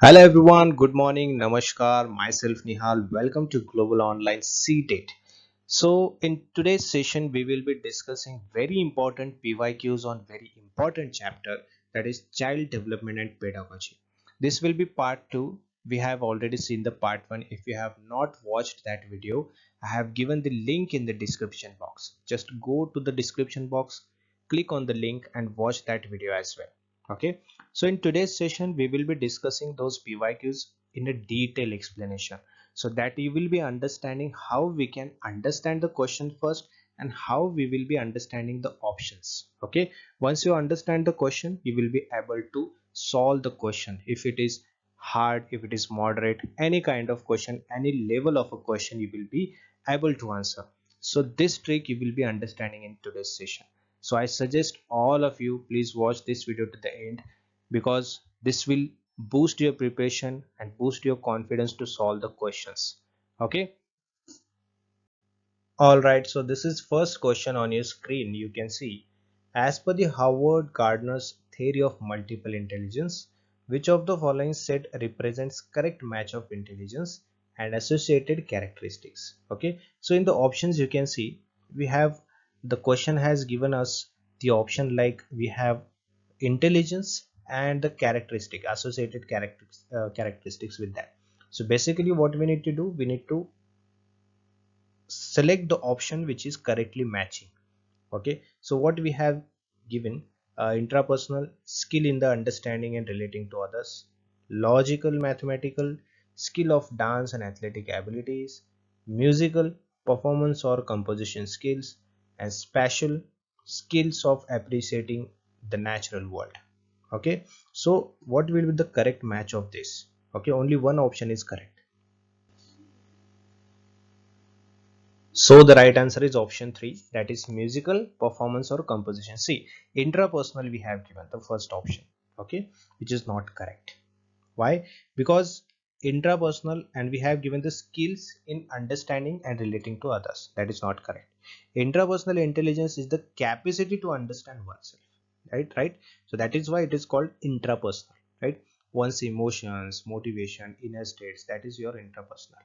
Hello everyone, good morning, namaskar, myself Nihal, welcome to Global Online CTET. So in today's session, we will be discussing very important PYQs on very important chapter, that is child development and pedagogy. This will be part 2. We have already seen the part 1. If you have not watched that video, I have given the link in the description box. Just go to the description box, click on the link and watch that video as well. Okay, so in today's session we will be discussing those PYQs in a detailed explanation, so that you will be understanding how we can understand the question first and how we will be understanding the options. Okay, once you understand the question, you will be able to solve the question. If it is hard, if it is moderate, any kind of question, any level of a question, you will be able to answer. So this trick you will be understanding in today's session. So I suggest all of you please watch this video to the end, because this will boost your preparation and boost your confidence to solve the questions. Okay, all right, so this is first question on your screen. You can see, as per the Howard Gardner's theory of multiple intelligence, which of the following set represents correct match of intelligence and associated characteristics? Okay, so in the options you can see, we have, the question has given us the option like we have intelligence and the characteristic, associated characteristics with that. So basically what we need to do, we need to select the option which is correctly matching. Okay, so what we have given, intrapersonal skill in the understanding and relating to others, logical mathematical skill of dance and athletic abilities, musical performance or composition skills, and spatial skills of appreciating the natural world. Okay, so what will be the correct match of this? Okay, only one option is correct. So the right answer is option 3, that is musical performance or composition. See, intrapersonal we have given the first option, okay, which is not correct. Why? Because intrapersonal and we have given the skills in understanding and relating to others. That is not correct. Intrapersonal intelligence is the capacity to understand oneself. Right. So that is why it is called intrapersonal. Right. One's emotions, motivation, inner states. That is your intrapersonal.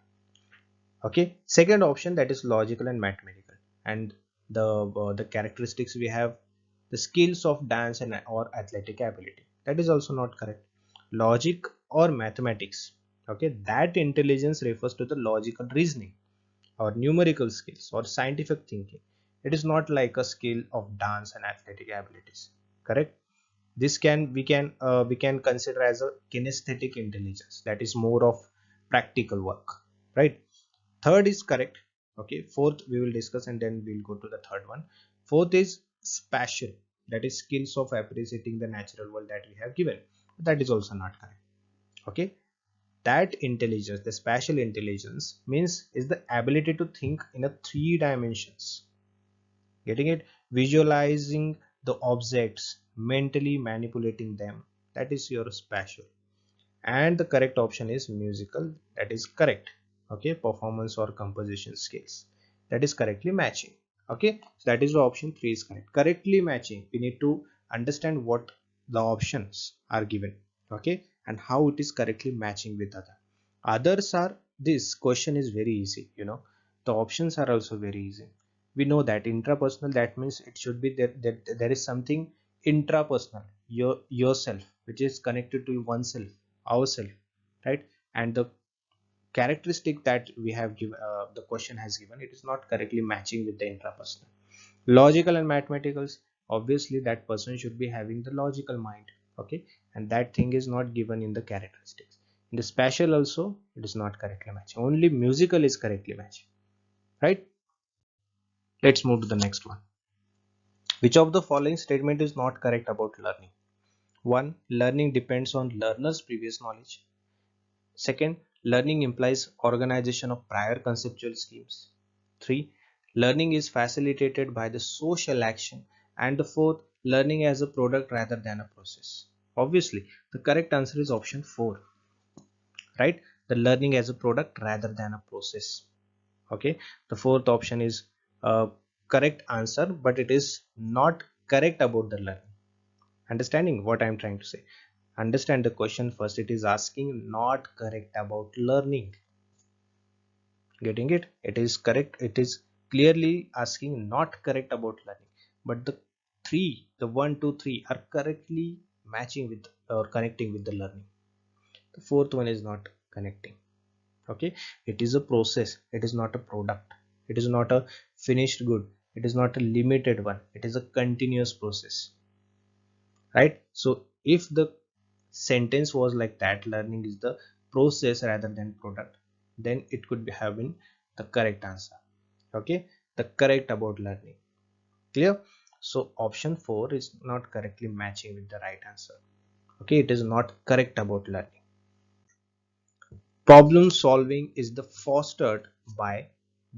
Okay, second option, that is logical and mathematical, and the characteristics we have, the skills of dance and or athletic ability. That is also not correct. Logic or mathematics, okay, that intelligence refers to the logical reasoning or numerical skills or scientific thinking. It is not like a skill of dance and athletic abilities. Correct. This we can consider as a kinesthetic intelligence, that is more of practical work. Right. Third is correct. Okay, fourth we will discuss and then we'll go to the third one. Fourth is spatial, that is skills of appreciating the natural world that we have given. That is also not correct. Okay, that intelligence, the spatial intelligence, means is the ability to think in a three dimensions. Getting it? Visualizing the objects, mentally manipulating them. That is your spatial. And the correct option is musical. That is correct. Okay, performance or composition skills, that is correctly matching. Okay, so that is the option 3 is correct. Correctly matching, we need to understand what the options are given. Okay, and how it is correctly matching with others are, this question is very easy, the options are also very easy. We know that intrapersonal, that means it should be that there is something intrapersonal, yourself, which is connected to oneself, ourself, right? And the characteristic that we have given, the question has given, it is not correctly matching with the intrapersonal. Logical and mathematicals, obviously that person should be having the logical mind. Okay, and that thing is not given in the characteristics. In the spatial also it is not correctly matching, only musical is correctly matching. Right. Let's move to the next one. Which of the following statement is not correct about learning? 1, learning depends on learner's previous knowledge. Second, learning implies organization of prior conceptual schemes. 3, learning is facilitated by the social action. And the fourth, learning as a product rather than a process. Obviously, the correct answer is option 4, right? The learning as a product rather than a process. Okay, the fourth option is a correct answer, but it is not correct about the learning. Understanding what I am trying to say? Understand the question first. It is asking not correct about learning. Getting it? It is correct. It is clearly asking not correct about learning. But the three, the one, two, three are correctly matching with or connecting with the learning. The fourth one is not connecting. Okay, it is a process. It is not a product. It is not a finished good. It is not a limited one. It is a continuous process, right? So if the sentence was like that, learning is the process rather than product, then it could be having the correct answer. Okay, the correct about learning. Clear? So option 4 is not correctly matching with the right answer. Okay, it is not correct about learning. Problem solving is the fostered by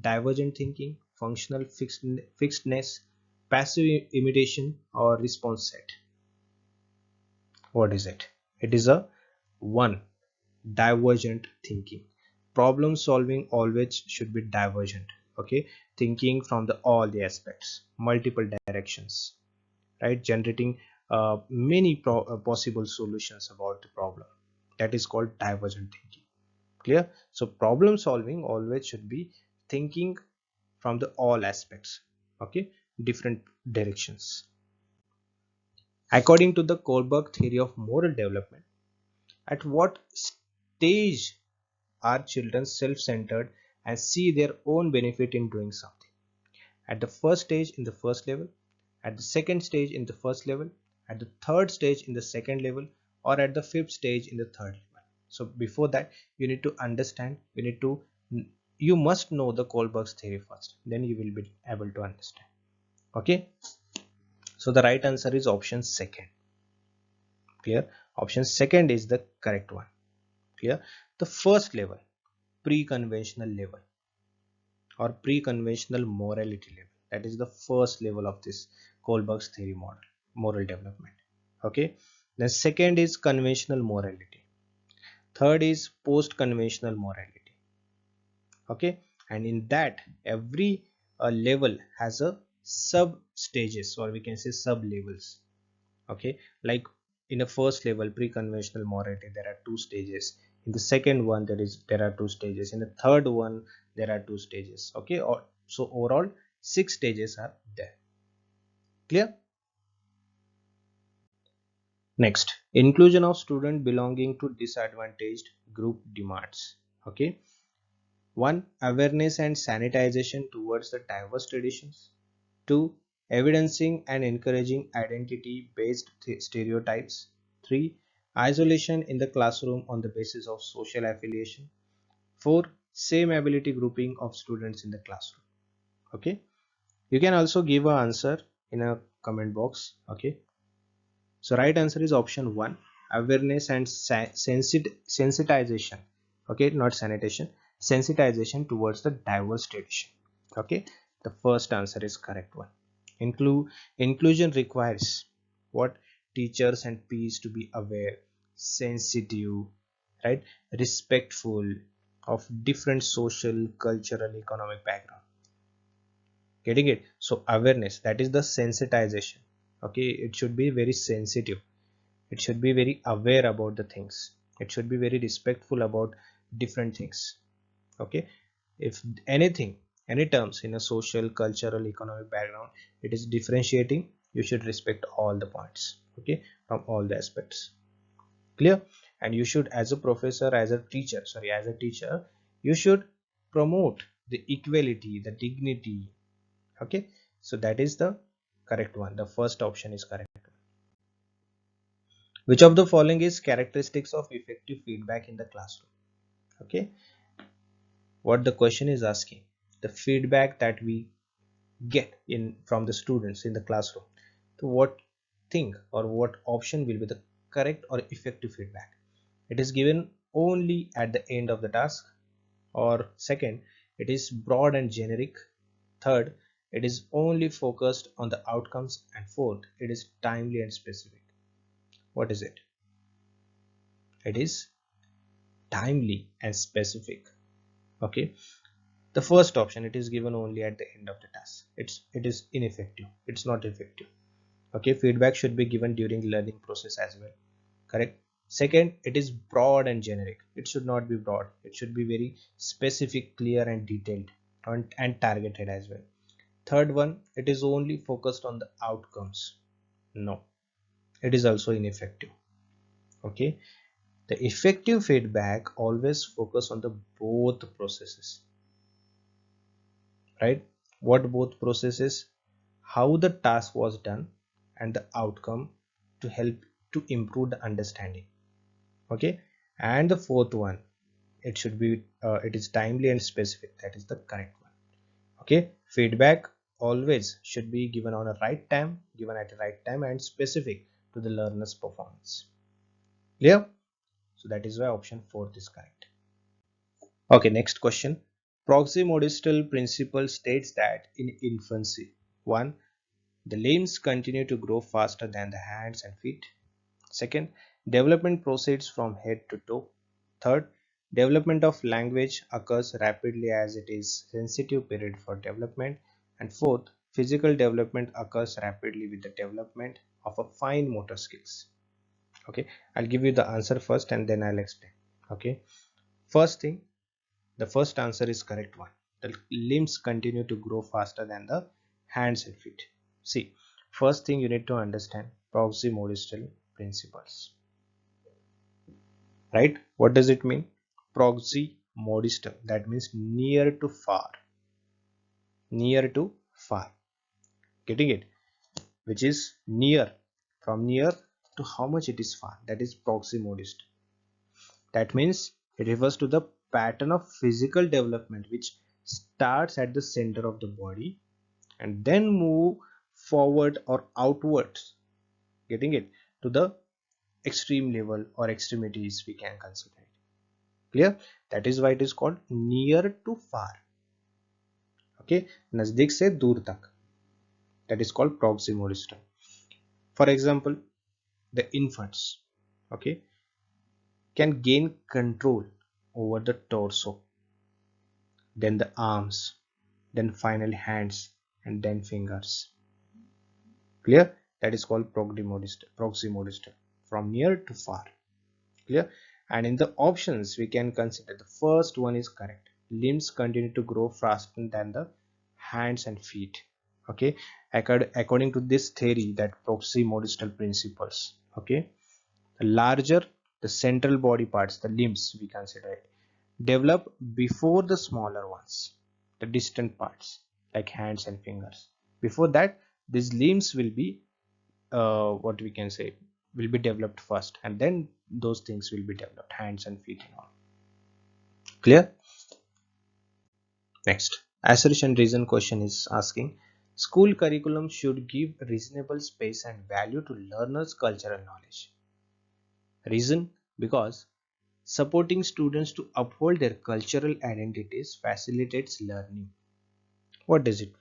divergent thinking, functional fixedness, passive imitation, or response set. What is it? It is a 1. Divergent thinking. Problem solving always should be divergent. Okay, thinking from the all the aspects, multiple directions, right? Generating many possible solutions about the problem. That is called divergent thinking. Clear? So problem solving always should be thinking from the all aspects. Okay, different directions. According to the Kohlberg theory of moral development, at what stage are children self-centered and see their own benefit in doing something? At the first stage in the first level, at the second stage in the first level, at the third stage in the second level, or at the fifth stage in the third level. So before that, you need to understand, you must know the Kohlberg's theory first, then you will be able to understand. Okay, so the right answer is option second. Clear? Option second is the correct one. Clear? The first level, pre-conventional level or pre-conventional morality level, that is the first level of this Kohlberg's theory model, moral development. Okay, then second is conventional morality, third is post-conventional morality. Okay, and in that every level has a sub stages, or we can say sub levels. Okay, like in the first level pre-conventional morality there are two stages, in the second one there are two stages, in the third one there are two stages. Okay, or so overall 6 stages are there. Clear? Next, inclusion of student belonging to disadvantaged group demands. Okay, one, awareness and sanitization towards the diverse traditions. Two, evidencing and encouraging identity-based stereotypes. Three, isolation in the classroom on the basis of social affiliation. Four, same ability grouping of students in the classroom. Okay, you can also give an answer in a comment box. Okay, so right answer is option 1, awareness and sensitization. Okay, not sanitation, sensitization towards the diverse tradition. Okay, the first answer is correct one. Inclusion requires what? Teachers and peers to be aware, sensitive, right, respectful of different social, cultural, economic background. Getting it? So awareness, that is the sensitization. Okay, it should be very sensitive, it should be very aware about the things, it should be very respectful about different things. Okay, if anything, any terms in a social, cultural, economic background, it is differentiating, you should respect all the points. Okay, from all the aspects. Clear? And you should, as a professor, as a teacher, sorry, as a teacher, you should promote the equality, the dignity. Okay, so that is the correct one, the first option is correct. Which of the following is characteristics of effective feedback in the classroom? Okay, what the question is asking, the feedback that we get in from the students in the classroom, so what thing or what option will be the correct or effective feedback? It is given only at the end of the task, or second, it is broad and generic, third, it is only focused on the outcomes, and fourth, it is timely and specific. What is it? It is timely and specific. Okay, the first option, it is given only at the end of the task, it is ineffective, it's not effective. Okay, feedback should be given during learning process as well. Correct? Second, it is broad and generic. It should not be broad. It should be very specific, clear and detailed, and targeted as well. Third one, it is only focused on the outcomes. No, it is also ineffective. Okay, the effective feedback always focus on the both processes, right? What both processes? How the task was done and the outcome, to help to improve the understanding. Okay, and the fourth one, it should be it is timely and specific. That is the correct one. Okay, feedback always should be given on a right time, given at the right time and specific to the learner's performance. Clear? So that is why option 4 is correct. Okay, next question. Proximodistal principle states that in infancy, 1, the limbs continue to grow faster than the hands and feet. Second, development proceeds from head to toe. Third, development of language occurs rapidly as it is sensitive period for development. And fourth, physical development occurs rapidly with the development of a fine motor skills. Okay, I'll give you the answer first and then I'll explain. Okay, first thing, the first answer is correct one. The limbs continue to grow faster than the hands and feet. See, first thing you need to understand proximodistal principles. Right? What does it mean? Proximodistal, that means near to far. Near to far. Getting it? Which is near. From near to how much it is far. That is proximodistal. That means it refers to the pattern of physical development which starts at the center of the body and then move forward or outwards. Getting it? To the extreme level or extremities we can consider it. Clear? That is why it is called near to far. Okay, nazdik se dur tak. That is called proximodistal. For example, the infants, okay, can gain control over the torso, then the arms, then finally hands, and then fingers. Clear? That is called proximodistal, from near to far. Clear? And in the options we can consider the first one is correct. Limbs continue to grow faster than the hands and feet. Okay, according to this theory, that proximodistal principles, okay, the larger the central body parts, the limbs we consider it, develop before the smaller ones, the distant parts like hands and fingers. Before that, these limbs will be what we can say, will be developed first, and then those things will be developed, hands and feet and all. Clear? Next, assertion reason question is asking, school curriculum should give reasonable space and value to learners' cultural knowledge. Reason, because supporting students to uphold their cultural identities facilitates learning. What does it?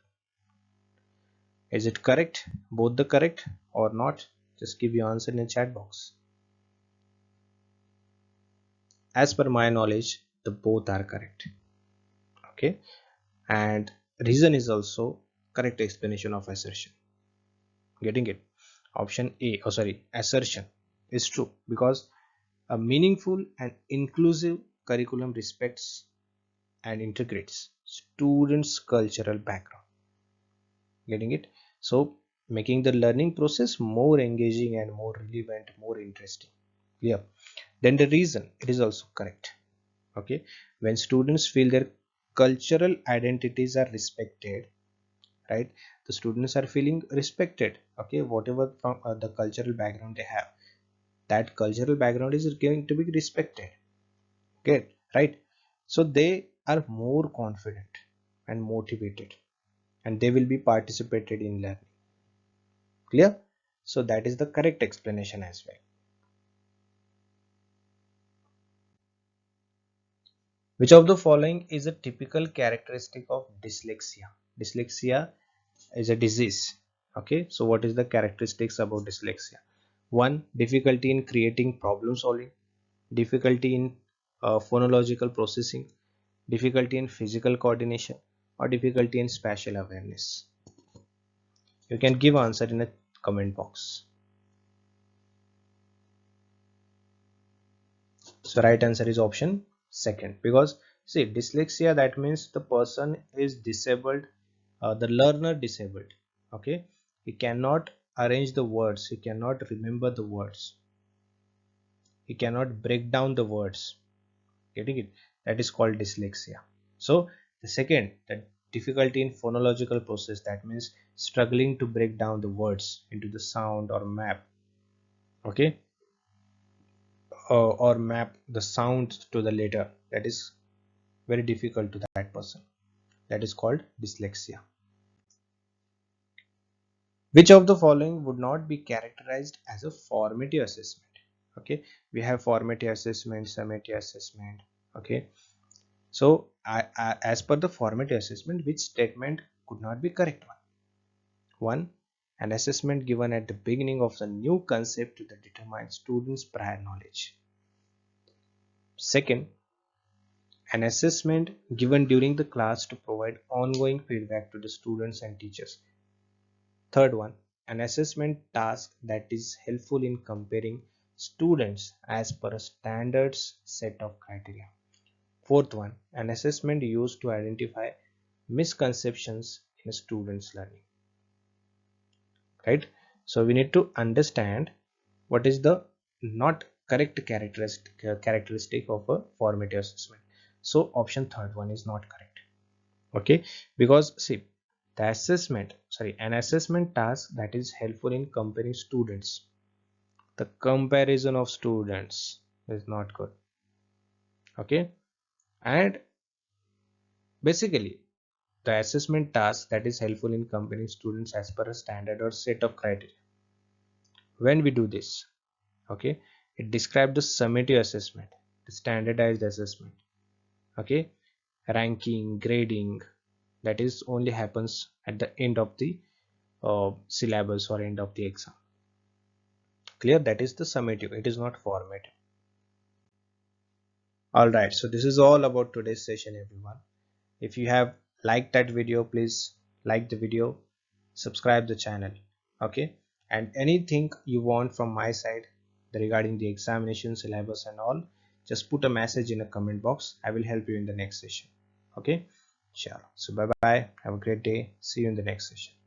Is it correct? Both the correct or not? Just give your answer in the chat box. As per my knowledge, the both are correct. Okay, and reason is also correct explanation of assertion. Getting it? Option A, oh sorry, assertion is true because a meaningful and inclusive curriculum respects and integrates students' cultural background. Getting it? So making the learning process more engaging and more relevant, more interesting. Yeah. Then the reason, it is also correct. Okay, when students feel their cultural identities are respected, right, the students are feeling respected. Okay, whatever from the cultural background they have, that cultural background is going to be respected. Okay, right, so they are more confident and motivated and they will be participated in learning. Clear? So that is the correct explanation as well. Which of the following is a typical characteristic of dyslexia? Dyslexia is a disease. Okay, so what is the characteristics about dyslexia? One, difficulty in creating problem solving, difficulty in phonological processing, difficulty in physical coordination, or difficulty in spatial awareness. You can give answer in a comment box. So right answer is option second, because see, dyslexia, that means the person is disabled, the learner disabled. Okay, he cannot arrange the words, he cannot remember the words, he cannot break down the words. Getting it? That is called dyslexia. So the second, the difficulty in phonological process, that means struggling to break down the words into the sound or map. Okay, or map the sound to the letter, that is very difficult to that person, that is called dyslexia. Which of the following would not be characterized as a formative assessment? Okay, we have formative assessment, summative assessment. Okay, so as per the formative assessment, which statement could not be correct one? One, an assessment given at the beginning of the new concept to determine students' prior knowledge. Second, an assessment given during the class to provide ongoing feedback to the students and teachers. Third one, an assessment task that is helpful in comparing students as per a standards set of criteria. Fourth one, an assessment used to identify misconceptions in a student's learning. Right? So we need to understand what is the not correct characteristic of a formative assessment. So option third one is not correct. Okay, because see, an assessment task that is helpful in comparing students, the comparison of students is not good. Okay, and basically the assessment task that is helpful in comparing students as per a standard or set of criteria, when we do this, okay, it describes the summative assessment, the standardized assessment. Okay, ranking, grading, that is only happens at the end of the syllabus or end of the exam. Clear? That is the summative, it is not formative. All right, so this is all about today's session, everyone. If you have liked that video, please like the video, subscribe the channel. Okay, and anything you want from my side regarding the examination syllabus and all, just put a message in a comment box. I will help you in the next session. Okay, sure. So bye bye, have a great day, see you in the next session.